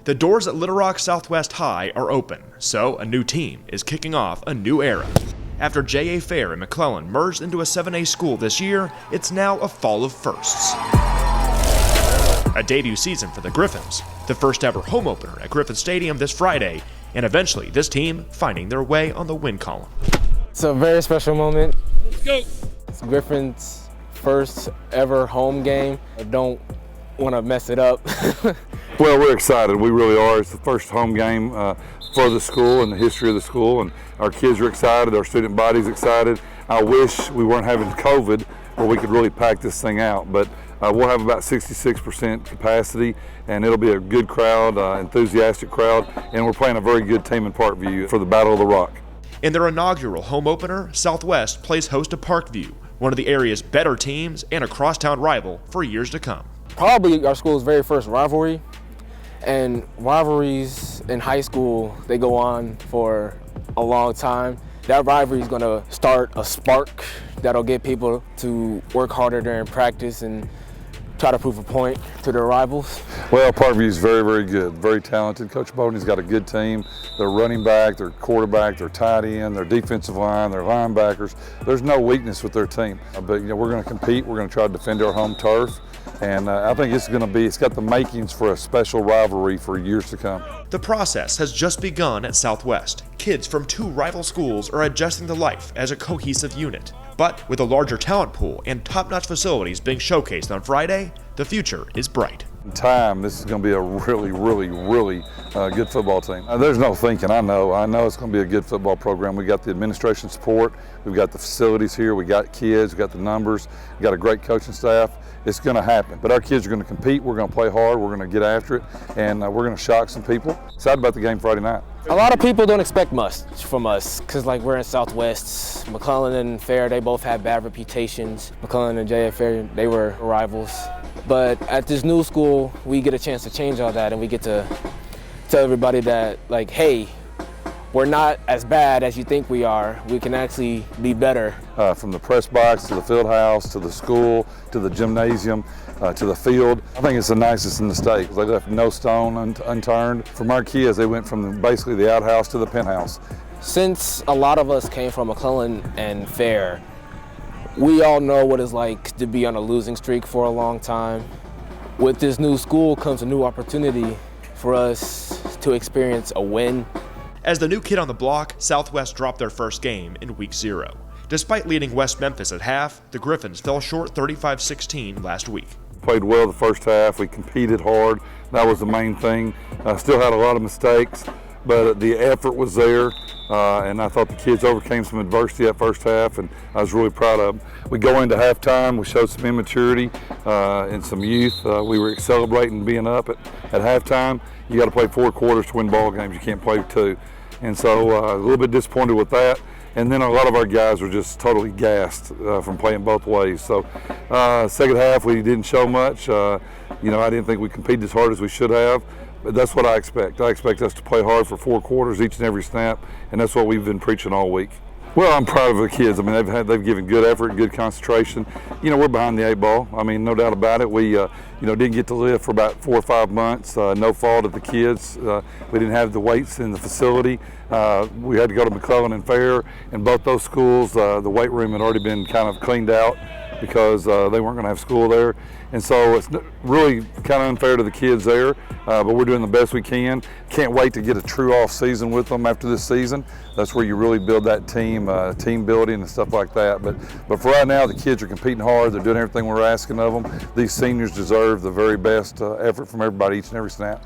The doors at Little Rock Southwest High are open, so a new team is kicking off a new era. After J.A. Fair and McClellan merged into a 7A school this year, it's now a fall of firsts. A debut season for the Griffins, the first ever home opener at Griffin Stadium this Friday, and eventually this team finding their way on the win column. It's a very special moment. Let's go. It's Griffin's first ever home game. I don't want to mess it up. Well, we're excited. We really are. It's the first home game for the school and the history of the school, and our kids are excited. Our student body's excited. I wish we weren't having COVID where we could really pack this thing out, but we'll have about 66% capacity, and it'll be a good crowd, enthusiastic crowd, and we're playing a very good team in Parkview for the Battle of the Rock. In their inaugural home opener, Southwest plays host to Parkview, one of the area's better teams and a crosstown rival for years to come. Probably our school's very first rivalry, and rivalries in high school, they go on for a long time. That rivalry is going to start a spark that'll get people to work harder during practice and try to prove a point to their rivals. Well, Parkview is very, very good, very talented. Coach Bowden's got a good team. Their running back, their quarterback, their tight end, their defensive line, their linebackers. There's no weakness with their team. But we're going to compete. We're going to try to defend our home turf. And I think it's got the makings for a special rivalry for years to come. The process has just begun at Southwest. Kids from two rival schools are adjusting to life as a cohesive unit. But with a larger talent pool and top-notch facilities being showcased on Friday, the future is bright. In time, this is going to be a really, really, really good football team. There's no thinking. I know it's going to be a good football program. We got the administration support. We've got the facilities here. We got kids. We got the numbers. We got a great coaching staff. It's going to happen. But our kids are going to compete. We're going to play hard. We're going to get after it, and we're going to shock some people. Excited about the game Friday night. A lot of people don't expect much from us because we're in Southwest. McClellan and Fair, they both had bad reputations. McClellan and J.A. Fair, they were rivals. But at this new school, we get a chance to change all that, and we get to tell everybody that, hey, we're not as bad as you think we are. We can actually be better. From the press box to the field house to the school to the gymnasium to the field, I think it's the nicest in the state. They left no stone unturned. From our kids, they went from basically the outhouse to the penthouse. Since a lot of us came from McClellan and Fair, we all know what it's like to be on a losing streak for a long time. With this new school comes a new opportunity for us to experience a win. As the new kid on the block, Southwest dropped their first game in week 0. Despite leading West Memphis at half, the Griffins fell short 35-16 last week. Played well the first half. We competed hard. That was the main thing. Still had a lot of mistakes, but the effort was there, and I thought the kids overcame some adversity that first half, and I was really proud of them. We go into halftime, we showed some immaturity and some youth. We were celebrating being up at halftime. You got to play 4 quarters to win ball games. You can't play 2. And so a little bit disappointed with that. And then a lot of our guys were just totally gassed from playing both ways. So second half, we didn't show much. I didn't think we competed as hard as we should have. But that's what I expect. I expect us to play hard for 4 quarters each and every snap, and that's what we've been preaching all week. Well, I'm proud of the kids. I mean, they've given good effort, good concentration. We're behind the 8 ball. I mean, no doubt about it. We, didn't get to live for about 4 or 5 months. No fault of the kids. We didn't have the weights in the facility. We had to go to McClellan and Fair. In both those schools, the weight room had already been kind of cleaned out because they weren't going to have school there. And so it's really kind of unfair to the kids there, but we're doing the best we can. Can't wait to get a true off season with them after this season. That's where you really build that team building and stuff like that. But for right now, the kids are competing hard. They're doing everything we're asking of them. These seniors deserve the very best effort from everybody each and every snap.